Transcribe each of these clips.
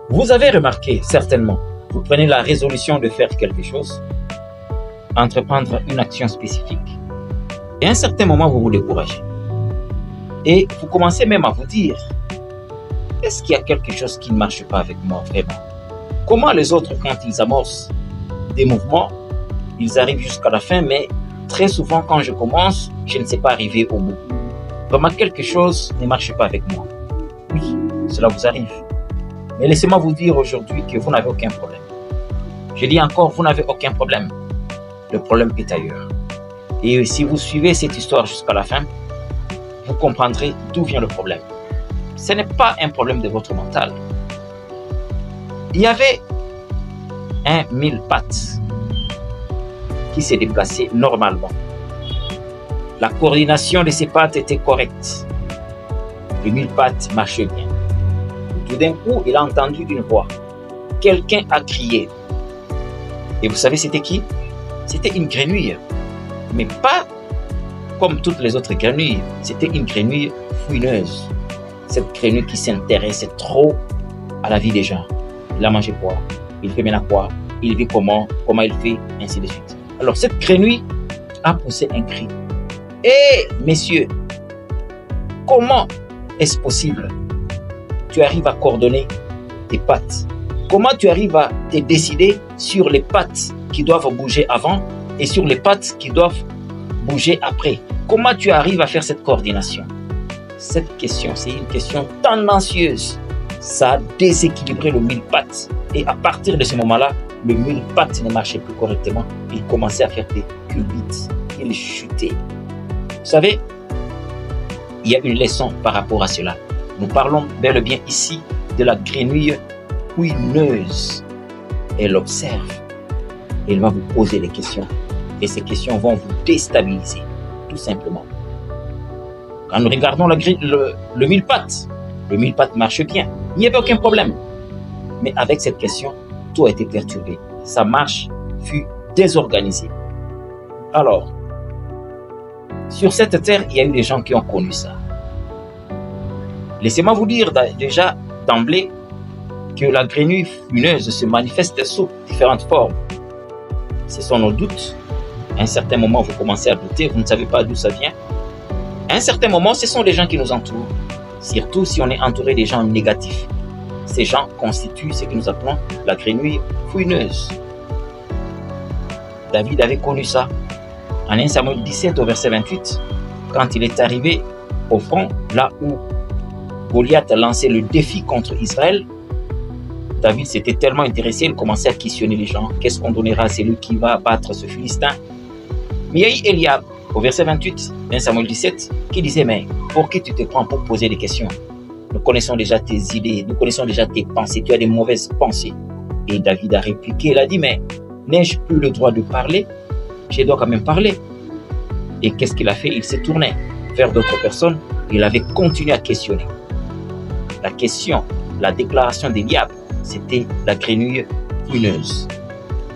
Vous avez remarqué, certainement, vous prenez la résolution de faire quelque chose, entreprendre une action spécifique, et à un certain moment, vous vous découragez. Et vous commencez même à vous dire, est-ce qu'il y a quelque chose qui ne marche pas avec moi vraiment? Comment les autres, quand ils amorcent des mouvements, ils arrivent jusqu'à la fin, mais très souvent, quand je commence, je ne sais pas arriver au bout. Vraiment, quelque chose ne marche pas avec moi. Oui, cela vous arrive. Mais laissez-moi vous dire aujourd'hui que vous n'avez aucun problème. Je dis encore, vous n'avez aucun problème. Le problème est ailleurs. Et si vous suivez cette histoire jusqu'à la fin, vous comprendrez d'où vient le problème. Ce n'est pas un problème de votre mental. Il y avait un mille-pattes qui s'est déplacé normalement. La coordination de ses pattes était correcte. Le mille-pattes marchait bien. Tout d'un coup, il a entendu une voix. Quelqu'un a crié. Et vous savez, c'était qui? C'était une grenouille. Mais pas comme toutes les autres grenouilles. C'était une grenouille fouineuse. Cette grenouille qui s'intéressait trop à la vie des gens. Il a mangé quoi? Il fait maintenant quoi? Il vit comment? Comment il fait? Ainsi de suite. Alors, cette grenouille a poussé un cri. Hé, messieurs, comment est-ce possible? Tu arrives à coordonner tes pattes. Comment tu arrives à te décider sur les pattes qui doivent bouger avant et sur les pattes qui doivent bouger après? Comment tu arrives à faire cette coordination? Cette question, c'est une question tendancieuse. Ça a déséquilibré le mille-pattes. Et à partir de ce moment-là, le mille-pattes ne marchait plus correctement. Il commençait à faire des culbutes. Il chutait. Vous savez, il y a une leçon par rapport à cela. Nous parlons bel et bien ici de la grenouille fouineuse. Elle observe. Elle va vous poser des questions. Et ces questions vont vous déstabiliser. Tout simplement. Quand nous regardons le mille-pattes, le mille-pattes marche bien. Il n'y avait aucun problème. Mais avec cette question, tout a été perturbé. Sa marche fut désorganisée. Alors, sur cette terre, il y a eu des gens qui ont connu ça. Laissez-moi vous dire déjà d'emblée que la grenouille fumeuse se manifeste sous différentes formes. Ce sont nos doutes. À un certain moment, vous commencez à douter, vous ne savez pas d'où ça vient. À un certain moment, ce sont les gens qui nous entourent. Surtout si on est entouré des gens négatifs. Ces gens constituent ce que nous appelons la grenouille fouineuse. David avait connu ça. En 1 Samuel 17 au verset 28, quand il est arrivé au front, là où Goliath a lancé le défi contre Israël, David s'était tellement intéressé, il commençait à questionner les gens. Qu'est-ce qu'on donnera à celui qui va battre ce Philistin? Mais il y a eu Eliab, au verset 28, 1 Samuel 17, qui disait, mais pour qui tu te prends pour poser des questions? Nous connaissons déjà tes idées, nous connaissons déjà tes pensées, tu as des mauvaises pensées. Et David a répliqué, il a dit, mais n'ai-je plus le droit de parler? Je dois quand même parler. Et qu'est-ce qu'il a fait? Il s'est tourné vers d'autres personnes, il avait continué à questionner. La question, la déclaration d'Eliab, c'était la grenouille fouineuse.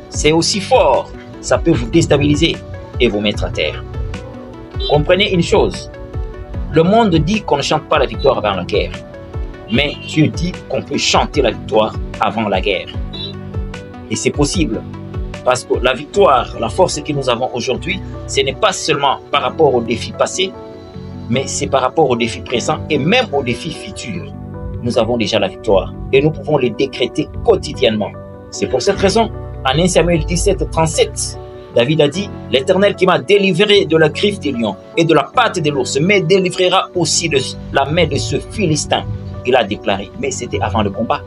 C'est aussi fort, ça peut vous déstabiliser et vous mettre à terre. Comprenez une chose, le monde dit qu'on ne chante pas la victoire avant la guerre, mais Dieu dit qu'on peut chanter la victoire avant la guerre. Et c'est possible, parce que la victoire, la force que nous avons aujourd'hui, ce n'est pas seulement par rapport aux défis passés, mais c'est par rapport aux défis présents et même aux défis futurs. Nous avons déjà la victoire et nous pouvons les décréter quotidiennement. C'est pour cette raison, en 1 Samuel 17, 37, David a dit, « L'Éternel qui m'a délivré de la griffe des lions et de la patte de l'ours me délivrera aussi de la main de ce Philistin. » Il a déclaré, mais c'était avant le combat.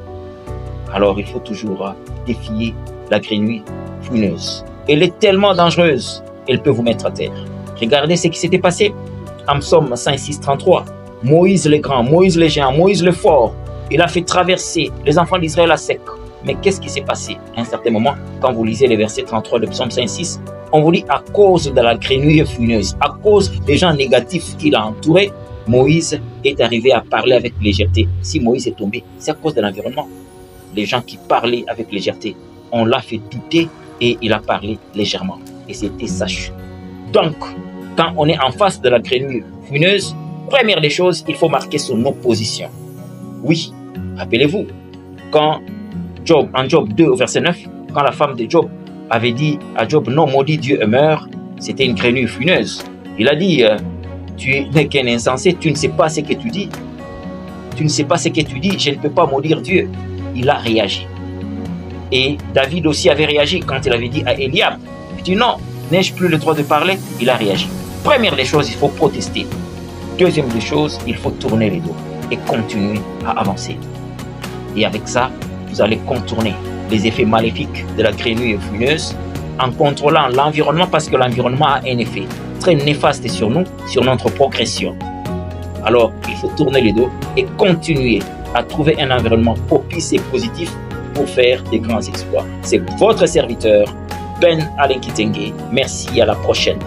Alors il faut toujours défier la grenouille fouineuse. Elle est tellement dangereuse, elle peut vous mettre à terre. Regardez ce qui s'était passé en Psaume 106, 33. Moïse le grand, Moïse le géant, Moïse le fort, il a fait traverser les enfants d'Israël à sec. Mais qu'est-ce qui s'est passé? À un certain moment, quand vous lisez les versets 33 de Psaume 106, on vous dit à cause de la grenouille fouineuse, à cause des gens négatifs qu'il a entourés, Moïse est arrivé à parler avec légèreté. Si Moïse est tombé, c'est à cause de l'environnement. Les gens qui parlaient avec légèreté, on l'a fait douter et il a parlé légèrement. Et c'était sa chute. Donc, quand on est en face de la grenouille fouineuse, première des choses, il faut marquer son opposition. Oui, rappelez-vous, Quand Job, en Job 2 au verset 9, quand la femme de Job avait dit à Job, non, maudit Dieu et meurt, c'était une grenouille fumeuse. Il a dit, tu n'es qu'un insensé, tu ne sais pas ce que tu dis. Tu ne sais pas ce que tu dis, je ne peux pas maudire Dieu. Il a réagi. Et David aussi avait réagi quand il avait dit à Eliab, il dit non, n'ai-je plus le droit de parler? Il a réagi. Première des choses, il faut protester. Deuxième des choses, il faut tourner les dos et continuer à avancer. Et avec ça, vous allez contourner les effets maléfiques de la grenouille fumeuse en contrôlant l'environnement, parce que l'environnement a un effet très néfaste sur nous, sur notre progression. Alors, il faut tourner les dos et continuer à trouver un environnement propice et positif pour faire des grands exploits. C'est votre serviteur, Ben Alain Kitenge. Merci, à la prochaine.